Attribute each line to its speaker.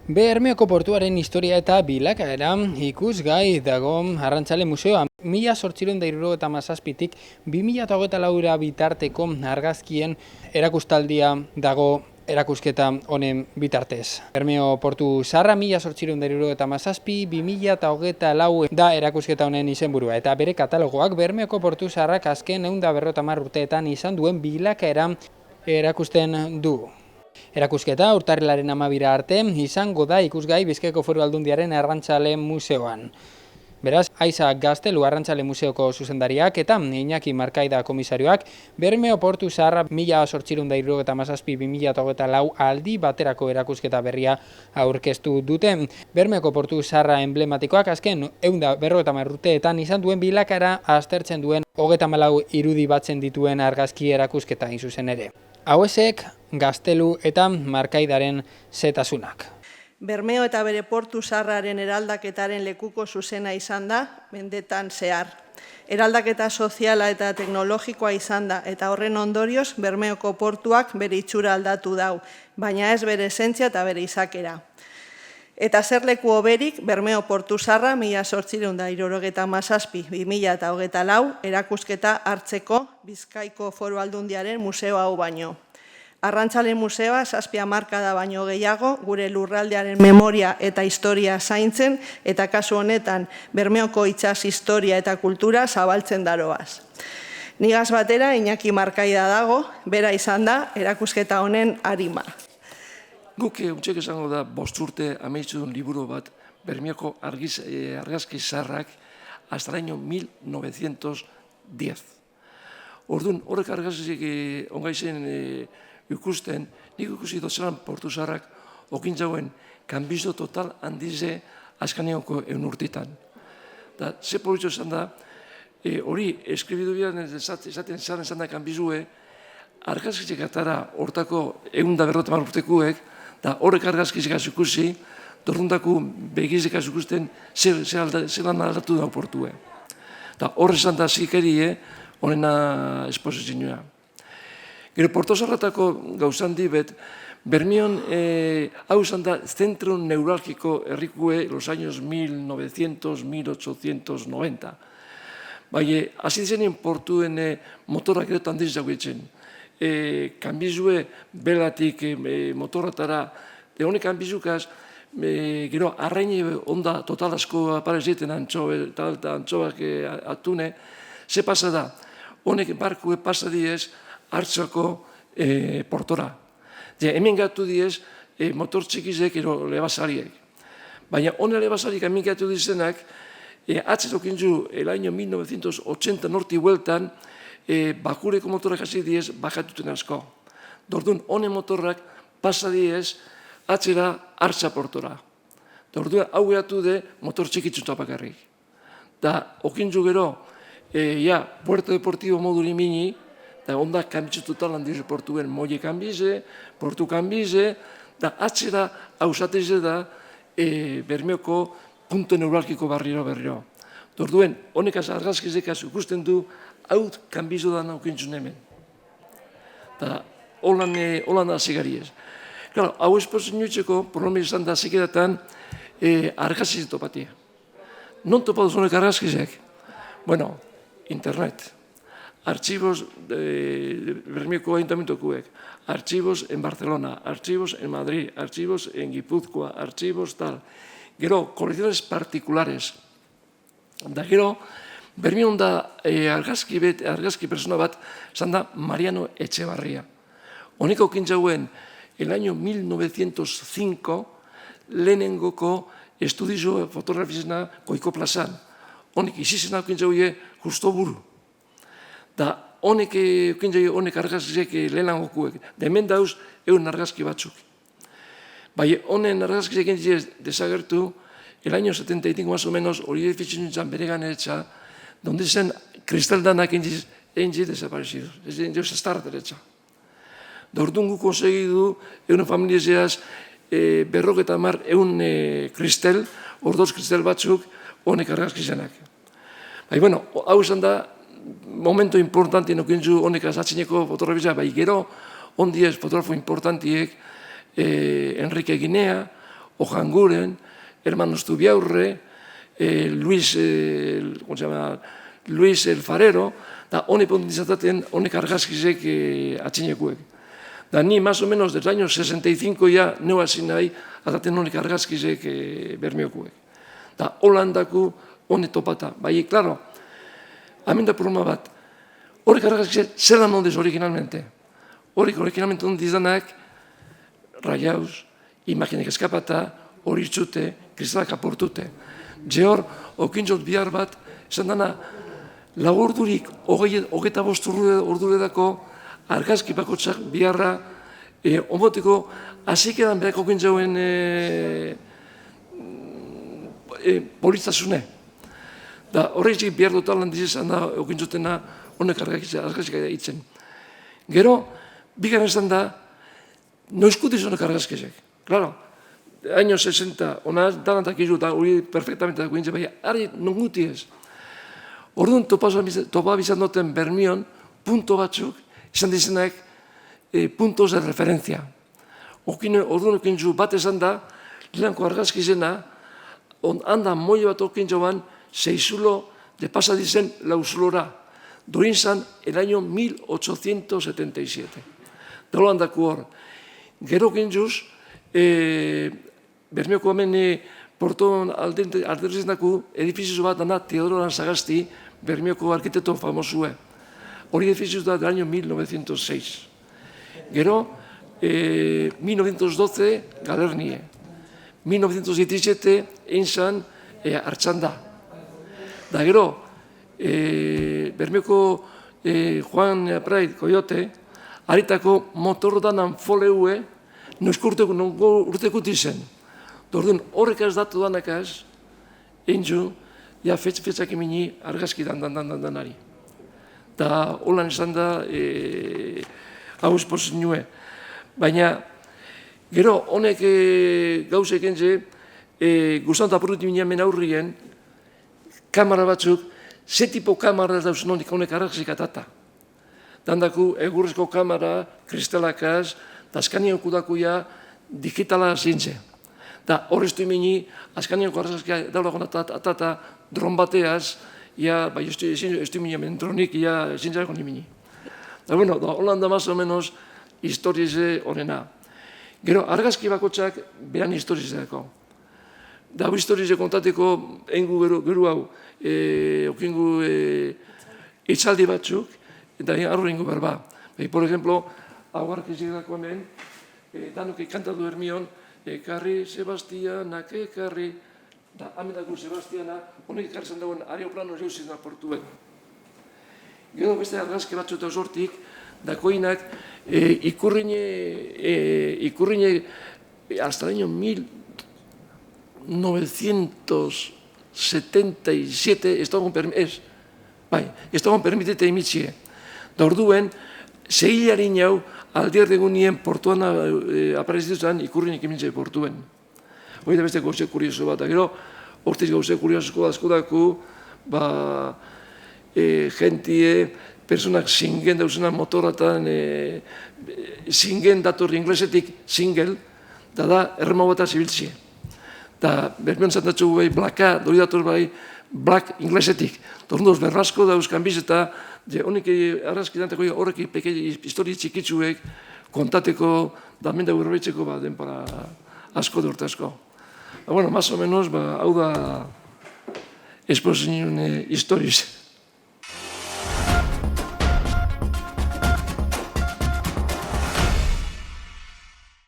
Speaker 1: Bermeoko portuaren historia eta bilakaera ikusgai dago Arrantzale Museoa. 1877tik 2024 bitarteko argazkien erakustaldia dago erakusketa honen bitartez. Bermeo Portu Zaharra 1877-2024 da erakusketa honen izenburua eta bere katalogoak Bermeoko Portu Zaharrak azken 150 urteetan izan duen bilakaera erakusten du. Erakusketa urtarrilaren 12 arte izango da ikusgai Bizkaiko Foru Aldundiaren Arrantzale Museoan. Beraz, Aiza Gaztelu Arrantzale Museoko zuzendariak eta Iñaki Markaida komisarioak Bermeo Portu Zaharra 1877-2024 aldi baterako erakusketa berria aurkeztu dute. Bermeoko Portu Zaharra emblematikoak azken 150 urteetan izan duen bilakaera aztertzen duen 34 irudi batzen dituen argazki erakusketa hain zuzen ere. Hauesek Gaztelu eta Markaidaren zetasunak.
Speaker 2: Bermeo eta bere Portu Zaharraren eraldaketaren lekuko zuzena izan da, mendetan zehar. Eraldaketa soziala eta teknologikoa izan da, eta horren ondorioz Bermeoko portuak bere itxura aldatu dau, baina ez bere esentzia eta bere izakera. Eta zer leku hoberik Bermeo Portu Zaharra 1877-2024 erakusketa hartzeko Bizkaiko Foru Aldundiaren museo hau baino. Arrantzale Museoa 7 hamarkada baino gehiago gure lurraldearen memoria eta historia zaintzen eta kasu honetan Bermeoko itsas historia eta kultura zabaltzen daroaz. Nigaz batera Iñaki Markaida dago, bera izan da erakusketa honen arima.
Speaker 3: Guk untxek esango da 5 urte amaitu duen liburu bat Bermeoko argazki zaharrak hasta el año 1910. Orduan, horrek argazkizik ongaizen ikusten, nik ikusi dozelan Portu Zaharrak okintzauen kanbizo total handize azkaneoko urtetan. Da, ze politxo esan da, hori eskribidu bian esaten zan da kanbizue, argazkizik atara hortako 150 urtekuek, da horrek argazkizik ikusi, dorrundako begizik ikusten zelan aldatu da portue. Da, horre esan da zikerie, honena esposizioa. Gero Portu Zaharratako gauzan dibet, Bermeon hau izan da zentro neurálgico herrikue los años 1900-1890. Bai, hasi zenien portuen motorrak gero handiz dagoetzen. Kanbizue belatik motorratara, honek kanbizukaz, gero arraini onda total asko apareziten antxoak atune, ze pasa da, honek barkue pasa diez, hartzako portora. Hemen gatu diez motor txikizek ero lebasariek. Baina hone lebasarik hemen gatu dizenak, atzerokintzu el año 1980 norti hueltan, bakureko motorrak hasi diez bajatuten asko. Dordun, hone motorrak pasa diez atzera hartza portora. Dordun, hau gatu de motor txikitzuta bakarrik. Da, okintzu gero, Puerto Deportivo modu limini, da onda kanbitzu total handiz portuen molle kanbize, portu kanbize, da atzera hausateze da Bermeoko punto neurálgico berriro. Dorduen, honek argazkizek ikusten du, hau kanbizo da naukintzun hemen. Da, holan da zigariez. Claro, hau espozen nuitzeko, problema izan da zikeratan argazkiz topatia. Non topatu zonek argazkizek? Bueno, internet. Archivos de Bermeoko ayuntamientokuek, archivos en Barcelona, archivos en Madrid, archivos en Guipúzcoa, archivos tal. Gero, colecciones particulares. Da gero, Bermeon da argazki persona bat, zan da Mariano Etxebarria. Honeko kintzauen, el año 1905, lehenengoko estudizo fotografizena Koiko plazan. Honek izizena kintzauie justo buru. Da honek argazkiek lehenangokuek. Demen dauz egun argazki batzuk. Bai, honen argazkiek entzien desagertu, el año 75 más o menos, hori edifizion nintzen bere ganetza, donde zen kristaldanak entzien desaparecidos. Ez den deus estar derecha. Da orduan gu konsegidu, egun familiezeaz, berroketa mar, egun kristel, ordoz kristel batzuk, honek argazkizenak. Bai, bueno, hau esan da, momento importante nokintzu honek azatzineko fotografia, bai gero, ondiez fotografo importantiek, Enrique Guinea, Ojanguren, Hermanos Zubiaurre, Luis el Farero, da honek pontizaten, honek argazkizek atxinekuek. Da ni, más o menos, desde el año 65 ya neu hasi nahi, ataten honek argazkizek bermiokuek. Da Holandaku honek topata. Bai, claro, hemen da problema bat. Horrek argazkizek zelan ondez originalmente. Horrek originalmente ondez danak, rayaus, imaginek eskapata, hori txute, kristalak aportute. Hor, okintzot bihar bat, esan dana, lagordurik, hogeita bost orduredako, argazki bakotsak biharra, omoteko, hasik edan behako okintzauen poliztasune. Da, horrezik bihar dotal handizizan da, okintzotena, honek argazki itzen. Gero, bigarren esan da, noizkutiz honek argazkizek. Claro, años 60, ona dalantak izu, eta hori perfectamente dako intzen, baina, ari nonguti ez. Orduan topa bizan duten Bermion, punto batzuk, izan dizenak puntos de referencia. Orduan okintzu bat esan da, lehenko argazki izena, handa moi bat okintzu ban, seizulo de pasa dizen lauzulora. Dorin zan, el año 1877. Dalo handako hor. Gero okintzuz, Bermioko hemen porton alderrizenako edifizio bat dana Teodoro Sagasti, Bermioko arkitekto famosue. Hori edifizio da del año 1906. Gero, 1912, Galernie. 1917, egin zan Artxanda. Da gero, Bermioko Juan Prait Coyote, haritako motor danan foleue, noizko urtekuti zen. Orduan, horrek ez datu danakaz, egin zu, ja fetzak emini argazki danari. Da, holan esan da, hau espozen nue. Baina, gero, honek gauzek entze, guztan apurruti minean aurrien, kamara batzuk, ze tipo kamara dauzen honek argazki atata. Dandaku, egurrezko kamara, kristalakaz, eta azkanien okudakuia digitala zintze. Da, horreztu imeni, azkanienko argazkia daulagon atata dron bateaz, ia, bai, estu imeni hemen dronik, ia, zintzareko nimeni. Da, bueno, Holanda más o menos historize horrena. Gero, argazki bakotxak beran historizeko. Da, historize kontateko, engu geru hau, okingu itzaldi batzuk, eta arro ingo berba. Por ejemplo, aguarkizik dako hemen, danok ikantatu Bermion, ekarri Sebastianak, ekarri, da amendako Sebastiana, honek ekartzen dagoen aeroplano zeuzizena portuen. Gero beste argazki batzu eta osortik, dakoinak ikurrine hasta el año 1977 estaban permitite imitzie. Da orduen, zehilarin hau aldiardegunien portuan aparezituzan ikurrinik imintzei portuen. Hori da beste gauze kurioso bat. Gero, hortiz gauze kurioso askodaku, gentie, personak zingen dauzena motoratan, zingen datorri inglesetik single, da errema bat zibiltzie. Da, Bermion zantatxo bai, blaka, dori dator bai, black inglesetik. Torndoz, berrasko dauzkan biz eta honik arrazki danteko horrek histori txikitzuek kontateko, da menda urroitzeko denpora asko de urte asko. Bueno, más o menos, hau da esposinun historiz.